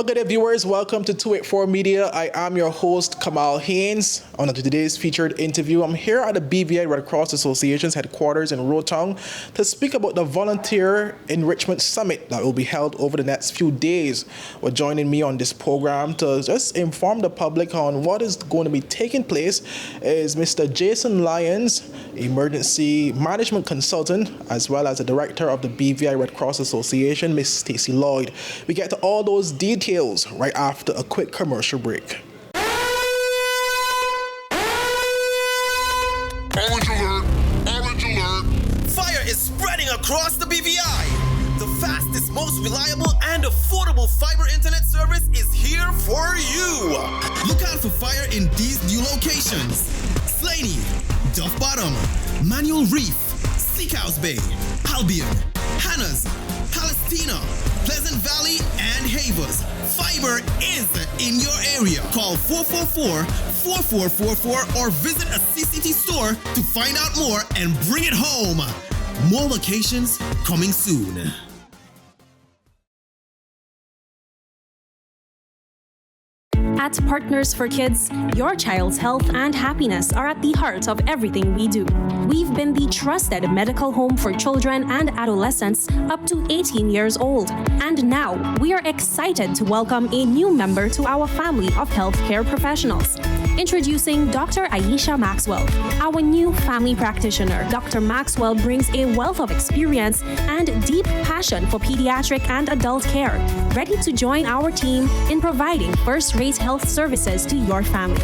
Well, good day, viewers. Welcome to 284 Media. I am your host, Kamal Haynes. On to today's featured interview, I'm here at the BVI Red Cross Association's headquarters in Rotown to speak about the Volunteer Enrichment Summit that will be held over the next few days. Well, joining me on this program to just inform the public on what is going to be taking place is Mr. Jason Lyons, emergency management consultant, as well as the director of the BVI Red Cross Association, Ms. Stacy Lloyd. We get to all those details right after a quick commercial break. Orange alert! Orange alert! Fire is spreading across the BVI. The fastest, most reliable, and affordable fiber internet service is here for you. Look out for fire in these new locations: Slaney, Duff Bottom, Manual Reef, Seacows Bay, Albion, Hannah's, Palestina, Pleasant Valley, and Havers. Fiber is in your area. Call 444-4444 or visit a CCT store to find out more and bring it home. More locations coming soon. At Partners for Kids, your child's health and happiness are at the heart of everything we do. We've been the trusted medical home for children and adolescents up to 18 years old. And now, we are excited to welcome a new member to our family of healthcare professionals. Introducing Dr. Aisha Maxwell, our new family practitioner. Dr. Maxwell brings a wealth of experience and deep passion for pediatric and adult care, ready to join our team in providing first-rate health services to your family.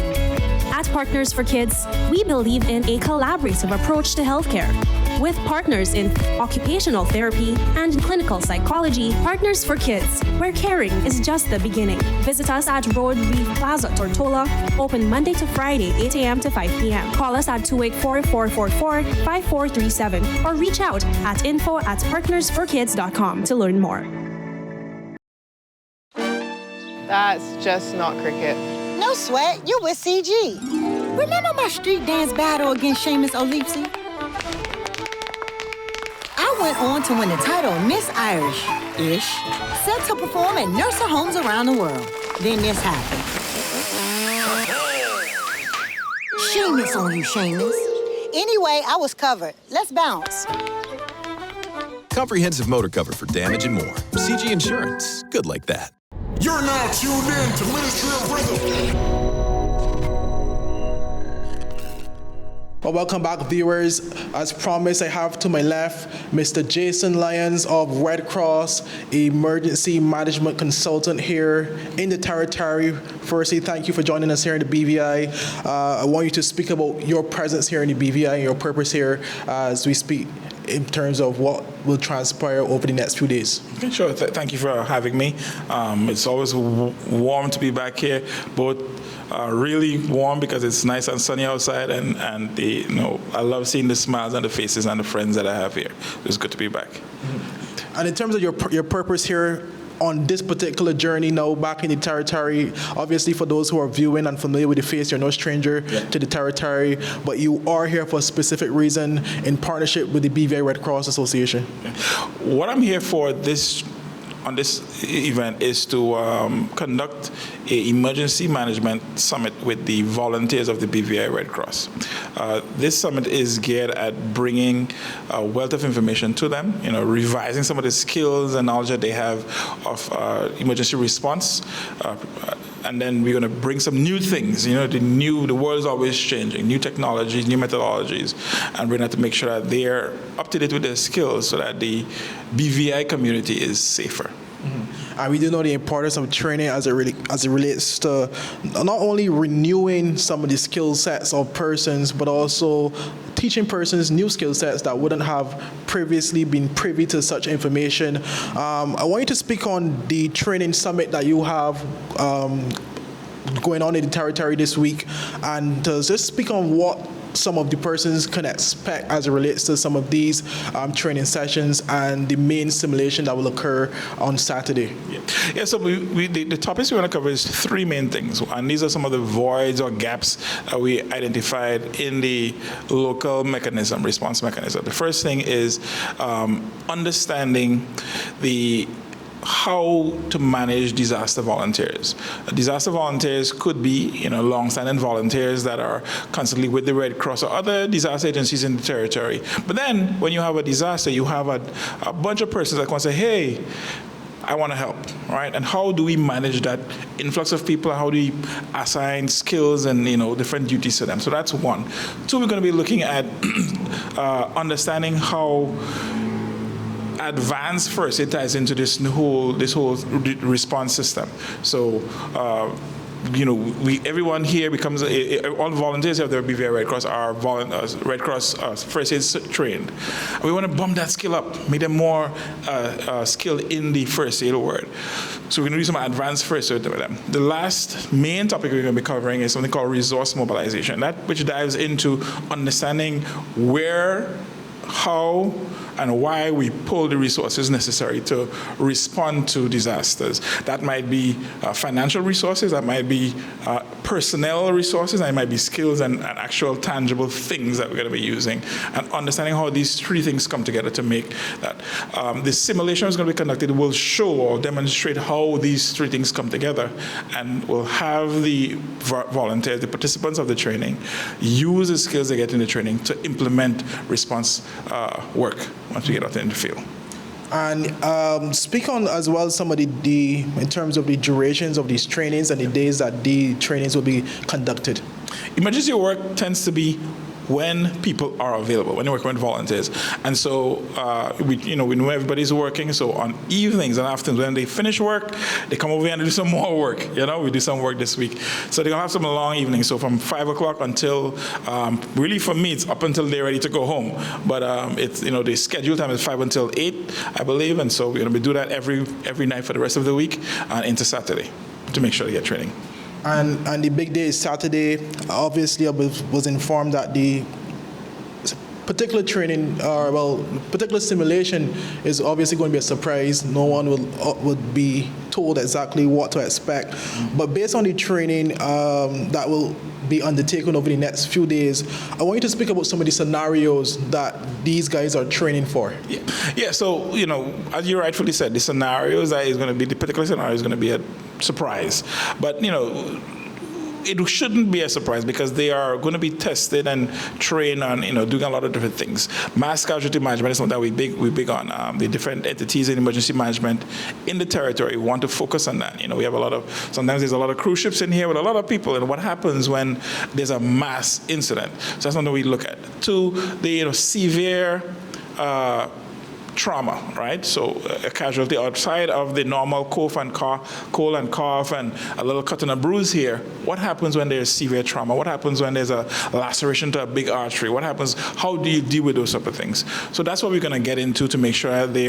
At Partners for Kids, we believe in a collaborative approach to healthcare. With partners in occupational therapy and clinical psychology, Partners for Kids, where caring is just the beginning. Visit us at Road Reef Plaza, Tortola, open Monday to Friday, 8 a.m. to 5 p.m. Call us at 284-444-5437 or reach out at info@partnersforkids.com to learn more. That's just not cricket. No sweat, you with CG. Remember my street dance battle against Seamus O'Leapsy? I went on to win the title Miss Irish-ish, set to perform at nursing homes around the world. Then this happened. Seamus on you, Seamus. Anyway, I was covered. Let's bounce. Comprehensive motor cover for damage and more. CG Insurance. Good like that. You're now tuned in to Ministry of Rhythm. Well, welcome back, viewers. As promised, I have to my left Mr. Jason Lyons of Red Cross, emergency management consultant here in the territory. Firstly, thank you for joining us here in the BVI. I want you to speak about your presence here in the BVI and your purpose here as we speak in terms of what will transpire over the next few days. Okay, sure. Thank you for having me. It's always warm to be back here, both really warm because it's nice and sunny outside, and I love seeing the smiles and the faces and the friends that I have here. It's good to be back. Mm-hmm. And in terms of your purpose here on this particular journey now back in the territory, obviously for those who are viewing and familiar with the face, you're no stranger to the territory, but you are here for a specific reason in partnership with the BVI Red Cross Association. What I'm here for on this event is to conduct an emergency management summit with the volunteers of the BVI Red Cross. This summit is geared at bringing a wealth of information to them, revising some of the skills and knowledge that they have of emergency response. And then we're going to bring some new things. The world is always changing, new technologies, new methodologies, and we're going to have to make sure that they're up to date with their skills so that the BVI community is safer. Mm-hmm. And we do know the importance of training as it relates to not only renewing some of the skill sets of persons, but also teaching persons new skill sets that wouldn't have previously been privy to such information. I want you to speak on the training summit that you have going on in the territory this week, and just speak on what some of the persons can expect as it relates to some of these training sessions and the main simulation that will occur on Saturday. Yeah, so the topics we want to cover is three main things, and these are some of the voids or gaps that we identified in the local response mechanism. The first thing is understanding the how to manage disaster volunteers. Disaster volunteers could be, long-standing volunteers that are constantly with the Red Cross or other disaster agencies in the territory. But then, when you have a disaster, you have a bunch of persons that can say, hey, I want to help, right? And how do we manage that influx of people? How do we assign skills and different duties to them? So that's one. Two, we're going to be looking at understanding how advanced first aid ties into this whole response system. So everyone here becomes all volunteers of the BVI Red Cross are Red Cross first aid trained. We want to bump that skill up, make them more skilled in the first aid world. So we're going to do some advanced first aid with them. The last main topic we're going to be covering is something called resource mobilization, which dives into understanding where, how, and why we pull the resources necessary to respond to disasters. That might be financial resources, that might be personnel resources, that might be skills and actual tangible things that we're going to be using, and understanding how these three things come together to make that. The simulation is going to be conducted will show or demonstrate how these three things come together, and we'll have the volunteers, the participants of the training, use the skills they get in the training to implement response work once we get out in the field. And speak on as well some of the in terms of the durations of these trainings and the days that the trainings will be conducted. Emergency work tends to be when people are available, when you're working with volunteers. And so we know everybody's working, so on evenings and afternoons when they finish work, they come over here and do some more work. We do some work this week. So they're gonna have some long evenings, so from 5 o'clock until, really for me, it's up until they're ready to go home. But it's, the schedule time is 5 until 8, I believe, and so we're gonna do that every night for the rest of the week and into Saturday to make sure they get training. And the big day is Saturday. Obviously, I was informed that the particular training, particular simulation is obviously going to be a surprise. No one would be told exactly what to expect. But based on the training that will be undertaken over the next few days, I want you to speak about some of the scenarios that these guys are training for. Yeah. So, as you rightfully said, the scenarios that is going to be, the particular scenario is going to be a surprise. But, it shouldn't be a surprise because they are going to be tested and trained on, doing a lot of different things. Mass casualty management is something that we're big on. The different entities in emergency management in the territory want to focus on that. We have sometimes there's a lot of cruise ships in here with a lot of people, and what happens when there's a mass incident. So that's something we look at. Two, the severe trauma, right? So a casualty outside of the normal cold and cough and a little cut and a bruise here. What happens when there's severe trauma? What happens when there's a laceration to a big artery? What happens? How do you deal with those type of things? So that's what we're going to get into to make sure they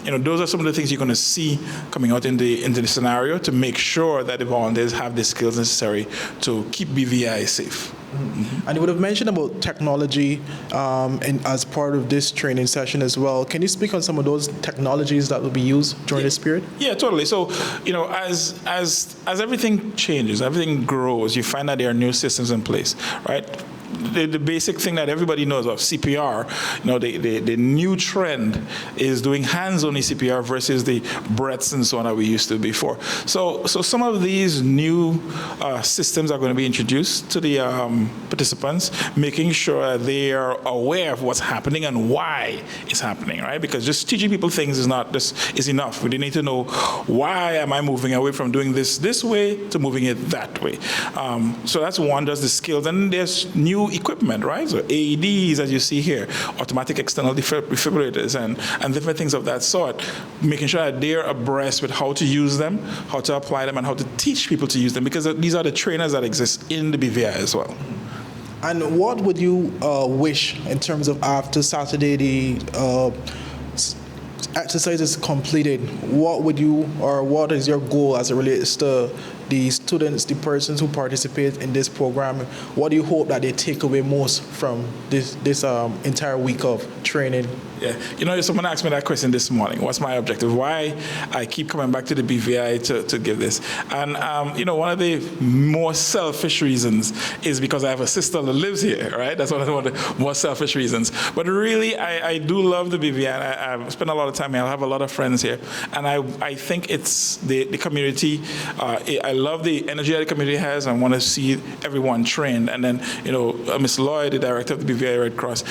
those are some of the things you're going to see coming out into the scenario to make sure that the volunteers have the skills necessary to keep BVI safe. Mm-hmm. And you would have mentioned about technology as part of this training session as well. Can you speak on some of those technologies that will be used during this period? Yeah, totally. So, as everything changes, everything grows, you find that there are new systems in place, right? The basic thing that everybody knows of CPR, the new trend is doing hands-only CPR versus the breaths and so on that we used to before. So some of these new systems are going to be introduced to the participants, making sure they are aware of what's happening and why it's happening, right? Because just teaching people things is enough. We need to know why am I moving away from doing this way to moving it that way. So that's one, does the skills, and there's new equipment, right? So AEDs, as you see here, automatic external defibrillators and different things of that sort, making sure that they're abreast with how to use them, how to apply them, and how to teach people to use them, because these are the trainers that exist in the BVI as well. And what would you wish in terms of after Saturday the exercise is completed? What is your goal as it relates to the students, the persons who participate in this program, what do you hope that they take away most from this entire week of training? Yeah, someone asked me that question this morning. What's my objective? Why I keep coming back to the BVI to give this? And, one of the more selfish reasons is because I have a sister that lives here, right? That's one of the more selfish reasons. But really, I do love the BVI. I've spent a lot of time here. I have a lot of friends here. And I think it's the community. I love the energy that the community has. I want to see everyone trained. And then, Ms. Lloyd, the director of the BVI Red Cross,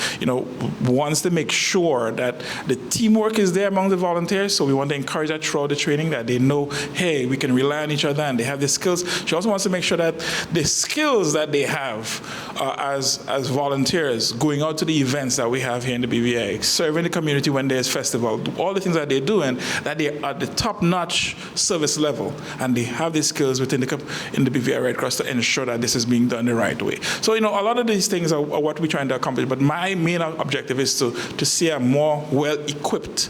wants to make sure that the teamwork is there among the volunteers. So we want to encourage that throughout the training, that they know, hey, we can rely on each other and they have the skills. She also wants to make sure that the skills that they have as volunteers, going out to the events that we have here in the BVI, serving the community when there's festival, all the things that they're doing, that they're at the top-notch service level, and they have the skills within in the BVI Red Cross to ensure that this is being done the right way. So, a lot of these things are what we're trying to accomplish, but my main objective is to see a more well-equipped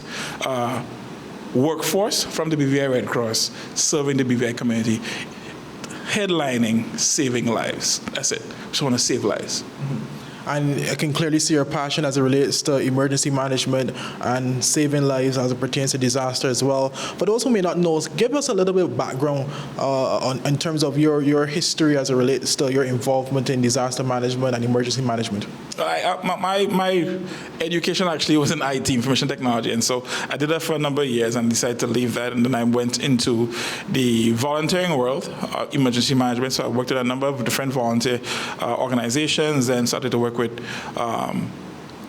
workforce from the BVI Red Cross serving the BVI community, headlining saving lives. That's it. Just want to save lives. Mm-hmm. And I can clearly see your passion as it relates to emergency management and saving lives as it pertains to disaster as well. For those who may not know, give us a little bit of background in terms of your history as it relates to your involvement in disaster management and emergency management. My education actually was in IT, information technology, and so I did that for a number of years and decided to leave that, and then I went into the volunteering world, emergency management. So I worked at a number of different volunteer organizations and started to work with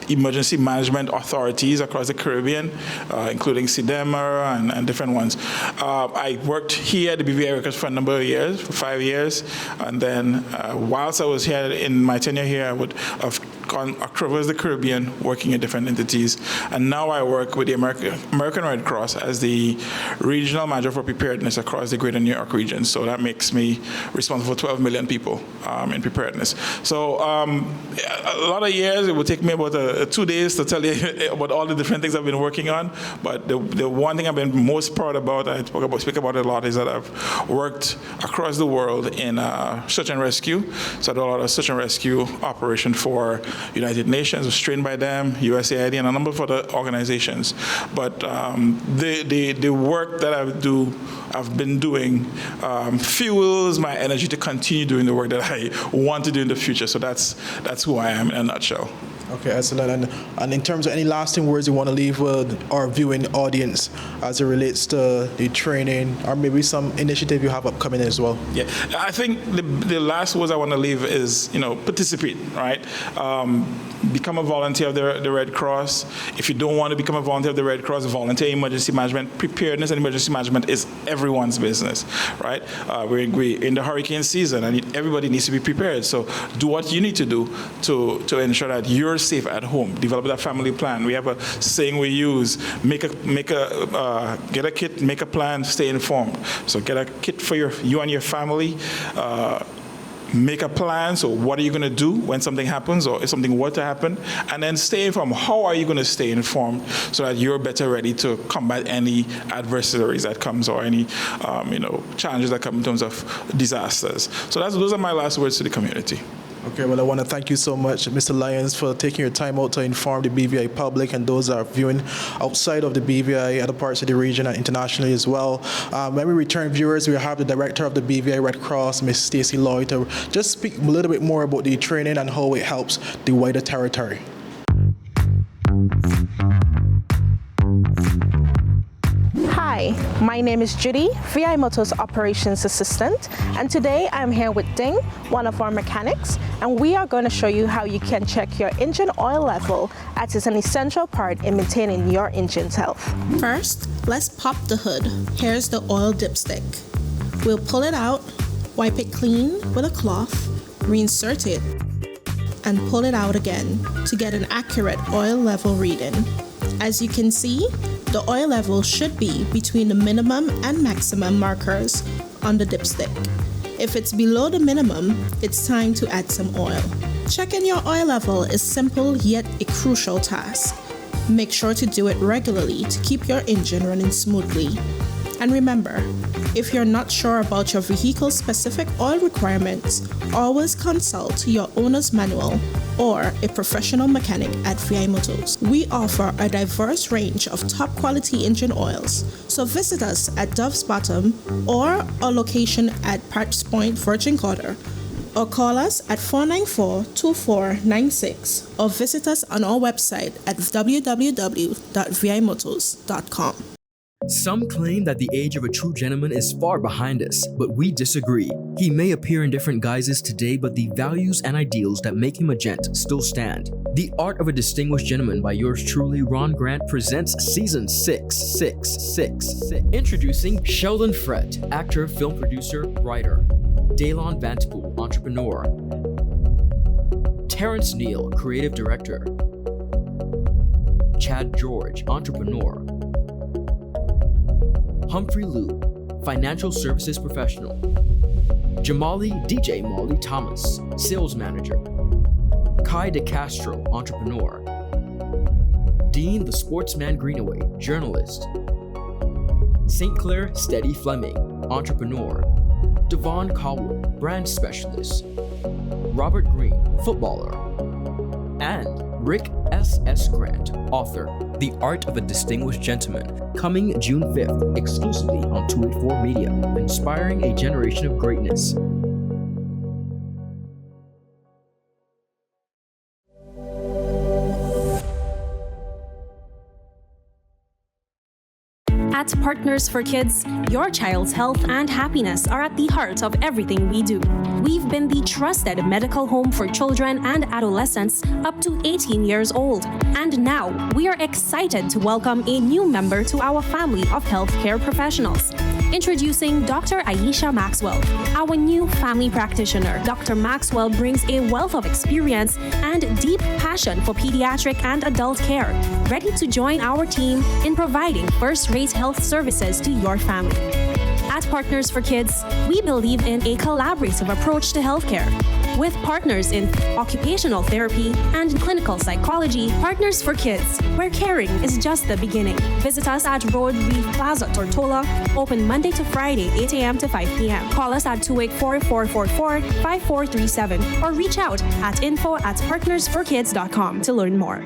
emergency management authorities across the Caribbean, including CDEMA and different ones. I worked here at the BVI Red Cross for a number of years, for 5 years, and then whilst I was here in my tenure here, I would have gone across the Caribbean working in different entities, and now I work with the American Red Cross as the regional manager for preparedness across the greater New York region. So that makes me responsible for 12 million people in preparedness. So a lot of years, it would take me about 2 days to tell you about all the different things I've been working on, but the one thing I've been most proud about, I speak about it a lot, is that I've worked across the world in search and rescue. So I do a lot of search and rescue operation for United Nations, was trained by them, USAID, and a number of other organizations. But the work that I've been doing fuels my energy to continue doing the work that I want to do in the future. So that's who I am in a nutshell. Okay, excellent. And in terms of any lasting words you want to leave with our viewing audience as it relates to the training or maybe some initiative you have upcoming as well? Yeah, I think the last words I want to leave is, participate, right? Become a volunteer of the Red Cross. If you don't want to become a volunteer of the Red Cross, volunteer emergency management. Preparedness and emergency management is everyone's business, right? We're in the hurricane season, and everybody needs to be prepared. So do what you need to do to ensure that you're safe at home. Develop that family plan. We have a saying we use: get a kit, make a plan, stay informed. So get a kit for you and your family. Make a plan. So what are you going to do when something happens, or if something were to happen? And then stay informed. How are you going to stay informed so that you're better ready to combat any adversaries that comes, or any challenges that come in terms of disasters? So those are my last words to the community. Okay, well, I want to thank you so much, Mr. Lyons, for taking your time out to inform the BVI public and those that are viewing outside of the BVI, other parts of the region and internationally as well. When we return, viewers, we have the director of the BVI Red Cross, Ms. Stacy Lloyd, to just speak a little bit more about the training and how it helps the wider territory. Hi, my name is Judy, VI Motors Operations Assistant, and today I'm here with Ding, one of our mechanics, and we are going to show you how you can check your engine oil level, as it's an essential part in maintaining your engine's health. First, let's pop the hood. Here's the oil dipstick. We'll pull it out, wipe it clean with a cloth, reinsert it, and pull it out again to get an accurate oil level reading. As you can see, the oil level should be between the minimum and maximum markers on the dipstick. If it's below the minimum, it's time to add some oil. Checking your oil level is simple yet a crucial task. Make sure to do it regularly to keep your engine running smoothly. And remember, if you're not sure about your vehicle's specific oil requirements, always consult your owner's manual or a professional mechanic at VI Motors. We offer a diverse range of top quality engine oils, so visit us at Dove's Bottom or our location at Patch Point, Virgin Gorda, or call us at 494-2496 or visit us on our website at www.vimotors.com. Some claim that the age of a true gentleman is far behind us, but we disagree. He may appear in different guises today, but the values and ideals that make him a gent still stand. The Art of a Distinguished Gentleman by yours truly, Ron Grant, presents Season 6. Introducing Sheldon Frett, actor, film producer, writer. Daylon Vantapool, entrepreneur. Terrence Neal, creative director. Chad George, entrepreneur. Humphrey Liu, financial services professional. Jamali DJ Molly Thomas, sales manager. Kai DeCastro, entrepreneur. Dean the Sportsman Greenaway, journalist. St. Clair Steady Fleming, entrepreneur. Devon Cowell, brand specialist. Robert Green, footballer. And Rick S.S. Grant, author. The Art of a Distinguished Gentleman, coming June 5th, exclusively on 284 Media, inspiring a generation of greatness. At Partners for Kids, your child's health and happiness are at the heart of everything we do. We've been the trusted medical home for children and adolescents up to 18 years old. And now, we are excited to welcome a new member to our family of healthcare professionals. Introducing Dr. Aisha Maxwell, our new family practitioner. Dr. Maxwell brings a wealth of experience and deep passion for pediatric and adult care, ready to join our team in providing first-rate health services to your family. At Partners for Kids, we believe in a collaborative approach to healthcare. With partners in occupational therapy and clinical psychology, Partners for Kids, where caring is just the beginning. Visit us at Road Reef Plaza, Tortola, open Monday to Friday, 8 a.m. to 5 p.m. Call us at 284-444-5437 or reach out at info@partnersforkids.com to learn more.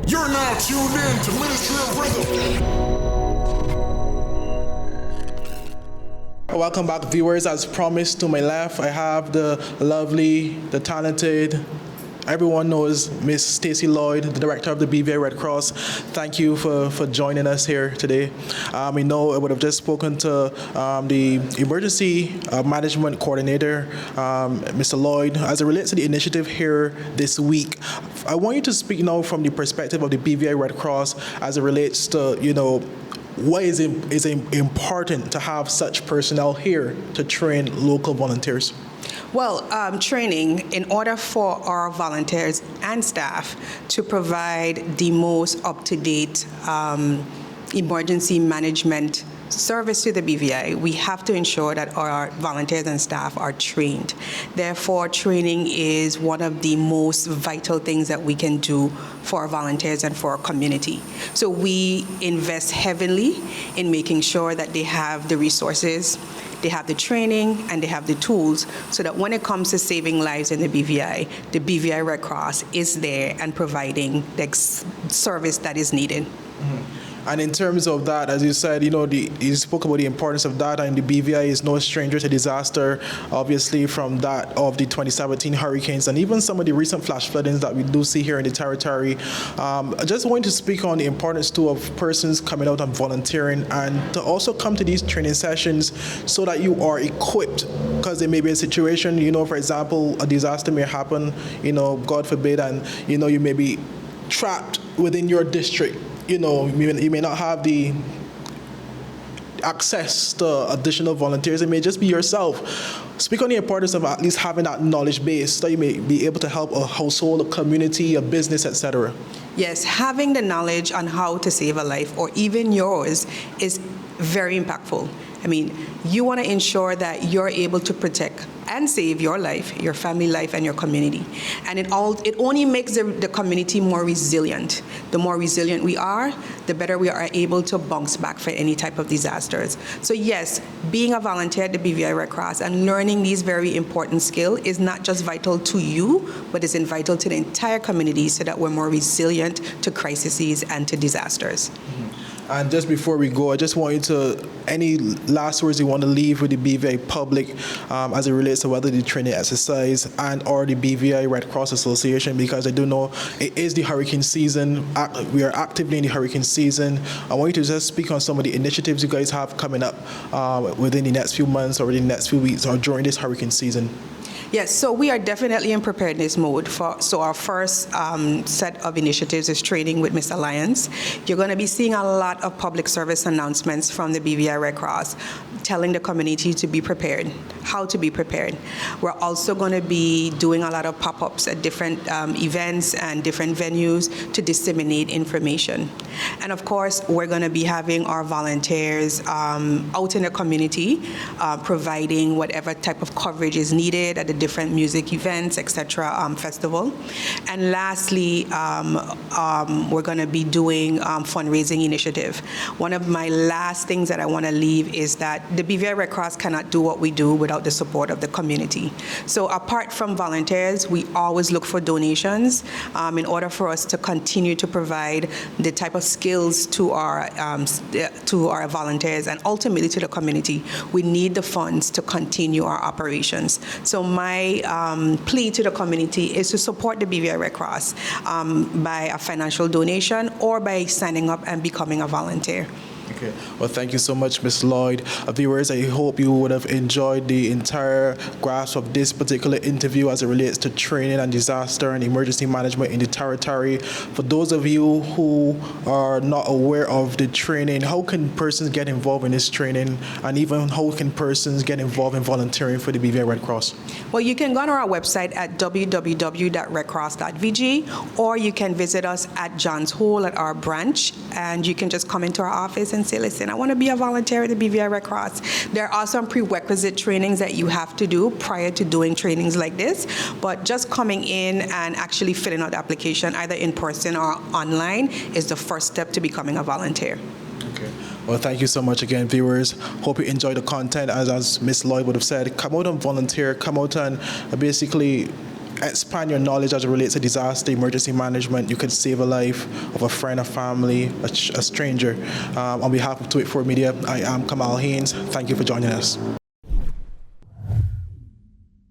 You're now tuned in to Ministry of Rhythm. Welcome back, viewers. As promised, to my left, I have the lovely, the talented, everyone knows Miss Stacy Lloyd, the director of the BVI Red Cross. Thank you for joining us here today. We know I would have just spoken to the emergency management coordinator, Mr. Lloyd, as it relates to the initiative here this week. I want you to speak now from the perspective of the BVI Red Cross as it relates to, why is it important to have such personnel here to train local volunteers? Well, training in order for our volunteers and staff to provide the most up-to-date emergency management service to the BVI, we have to ensure that our volunteers and staff are trained. Therefore, training is one of the most vital things that we can do for our volunteers and for our community. So we invest heavily in making sure that they have the resources, they have the training, and they have the tools so that when it comes to saving lives in the BVI Red Cross is there and providing the service that is needed. Mm-hmm. And in terms of that, as you said, you spoke about the importance of that, and the BVI is no stranger to disaster, obviously, from that of the 2017 hurricanes and even some of the recent flash floodings that we do see here in the territory. I just want to speak on the importance, too, of persons coming out and volunteering and to also come to these training sessions so that you are equipped, because there may be a situation, for example, a disaster may happen, God forbid, and, you may be trapped within your district. You may not have the access to additional volunteers. It may just be yourself. Speak on the importance of at least having that knowledge base so you may be able to help a household, a community, a business, etc. Yes, having the knowledge on how to save a life or even yours is very impactful. I mean, you want to ensure that you're able to protect and save your life, your family life, and your community. And it only makes the community more resilient. The more resilient we are, the better we are able to bounce back for any type of disasters. So yes, being a volunteer at the BVI Red Cross and learning these very important skills is not just vital to you, but it's vital to the entire community so that we're more resilient to crises and to disasters. And just before we go, I just want you to, any last words you want to leave with the BVI public as it relates to whether the training exercise and or the BVI Red Cross Association, because I do know it is the hurricane season. We are actively in the hurricane season. I want you to just speak on some of the initiatives you guys have coming up within the next few months or within the next few weeks or during this hurricane season. Yes, so we are definitely in preparedness mode. So our first set of initiatives is training with Mr. Lyons. You're going to be seeing a lot of public service announcements from the BVI Red Cross telling the community to be prepared, how to be prepared. We're also going to be doing a lot of pop-ups at different events and different venues to disseminate information. And of course, we're going to be having our volunteers out in the community, providing whatever type of coverage is needed at the different music events, etc., festival. And lastly, we're going to be doing fundraising initiative. One of my last things that I want to leave is that the BVI Red Cross cannot do what we do without the support of the community. So apart from volunteers, we always look for donations in order for us to continue to provide the type of skills to our volunteers and ultimately to the community. We need the funds to continue our operations. So my plea to the community is to support the BVI Red Cross by a financial donation or by signing up and becoming a volunteer. Okay. Well, thank you so much, Ms. Lloyd. Viewers, I hope you would have enjoyed the entire grasp of this particular interview as it relates to training and disaster and emergency management in the territory. For those of you who are not aware of the training, how can persons get involved in this training, and even how can persons get involved in volunteering for the BVI Red Cross? Well, you can go on our website at www.redcross.vg, or you can visit us at John's Hole at our branch, and you can just come into our office and say, listen, I want to be a volunteer at the BVI Red Cross. There are some prerequisite trainings that you have to do prior to doing trainings like this, but just coming in and actually filling out the application either in person or online is the first step to becoming a volunteer. Okay. Well, thank you so much again, viewers. Hope you enjoy the content. As Ms. Lloyd would have said, come out and volunteer, come out and basically expand your knowledge as it relates to disaster, emergency management. You could save a life of a friend, a family, a stranger. On behalf of 284 Media, I am Kamal Haynes. Thank you for joining us.